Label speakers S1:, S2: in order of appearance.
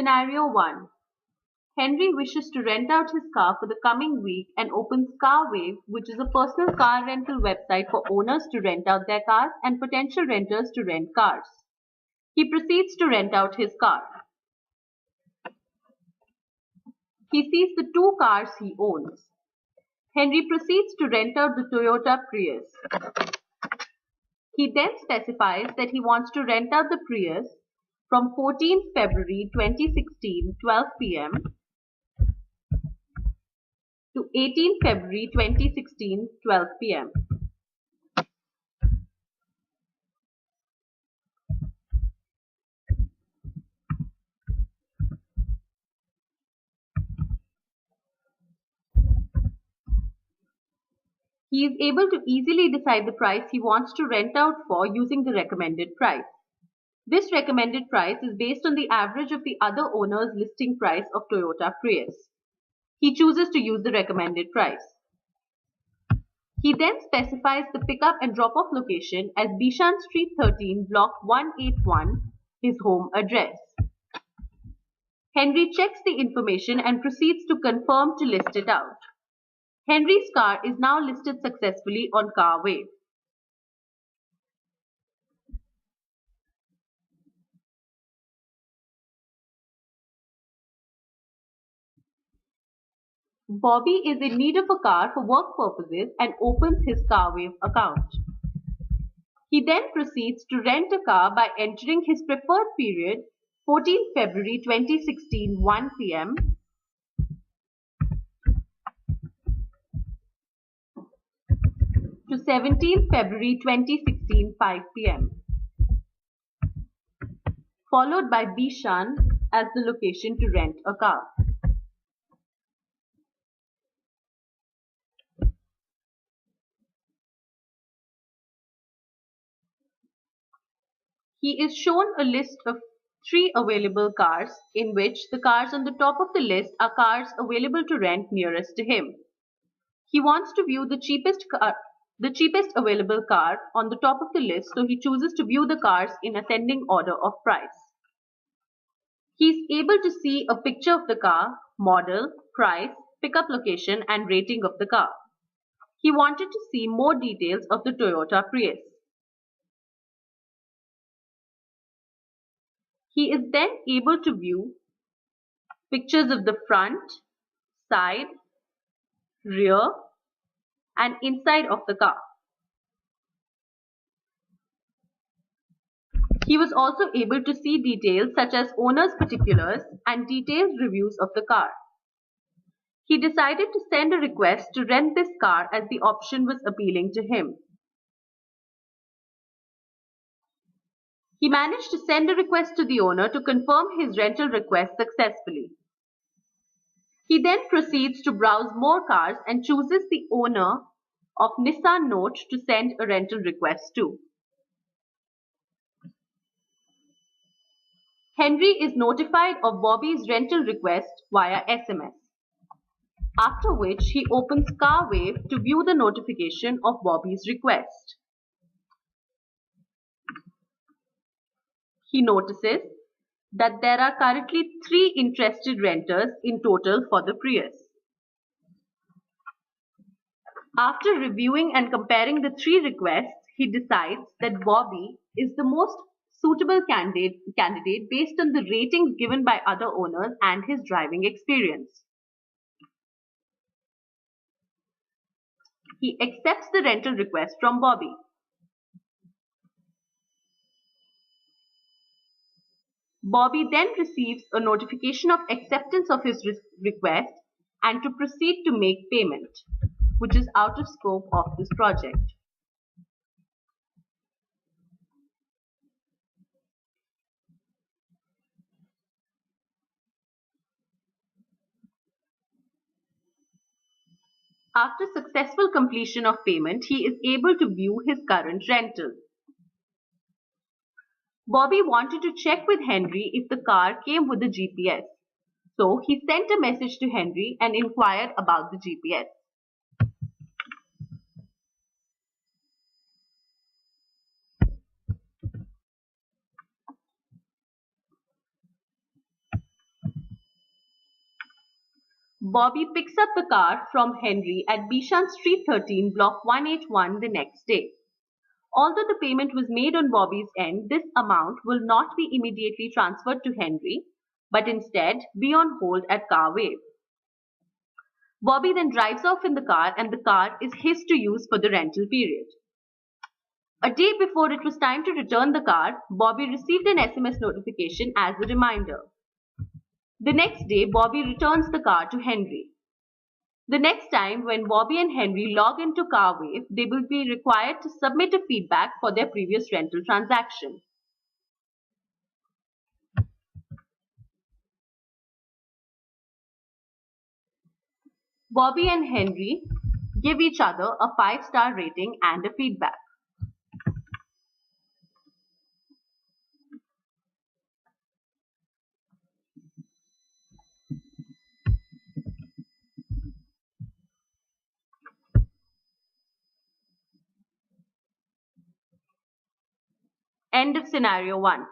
S1: Scenario 1. Henry wishes to rent out his car for the coming week and opens CarWave, which is a personal car rental website for owners to rent out their cars and potential renters to rent cars. He proceeds to rent out his car. He sees the two cars he owns. Henry proceeds to rent out the Toyota Prius. He then specifies that he wants to rent out the Prius from 14th February 2016 12 p.m. to 18th February 2016 12 p.m. He is able to easily decide the price he wants to rent out for using the recommended price. This recommended price is based on the average of the other owner's listing price of Toyota Prius. He chooses to use the recommended price. He then specifies the pickup and drop-off location as Bishan Street 13, Block 181, his home address. Henry checks the information and proceeds to confirm to list it out. Henry's car is now listed successfully on CarWave. Bobby is in need of a car for work purposes and opens his CarWave account. He then proceeds to rent a car by entering his preferred period 14th February 2016 1 p.m. to 17th February 2016 5 p.m. followed by Bishan as the location to rent a car. He is shown a list of 3 available cars in which the cars on the top of the list are cars available to rent nearest to him. He wants to view the cheapest available car on the top of the list, so he chooses to view the cars in ascending order of price. He is able to see a picture of the car, model, price, pickup location and rating of the car. He wanted to see more details of the Toyota Prius. He is then able to view pictures of the front, side, rear and inside of the car. He was also able to see details such as owner's particulars and detailed reviews of the car. He decided to send a request to rent this car as the option was appealing to him. He managed to send a request to the owner to confirm his rental request successfully. He then proceeds to browse more cars and chooses the owner of Nissan Note to send a rental request to. Henry is notified of Bobby's rental request via SMS, after which he opens CarWave to view the notification of Bobby's request. He notices that there are currently 3 interested renters in total for the Prius. After reviewing and comparing the 3 requests, he decides that Bobby is the most suitable candidate based on the ratings given by other owners and his driving experience. He accepts the rental request from Bobby. Bobby then receives a notification of acceptance of his request and to proceed to make payment, which is out of scope of this project. After successful completion of payment, he is able to view his current rental. Bobby wanted to check with Henry if the car came with a GPS. So he sent a message to Henry and inquired about the GPS. Bobby picks up the car from Henry at Bishan Street 13, Block 181 the next day. Although the payment was made on Bobby's end, this amount will not be immediately transferred to Henry, but instead be on hold at CarWave. Bobby then drives off in the car and the car is his to use for the rental period. A day before it was time to return the car, Bobby received an SMS notification as a reminder. The next day, Bobby returns the car to Henry. The next time when Bobby and Henry log into CarWave, they will be required to submit a feedback for their previous rental transaction. Bobby and Henry give each other a 5-star rating and a feedback. End of scenario 1.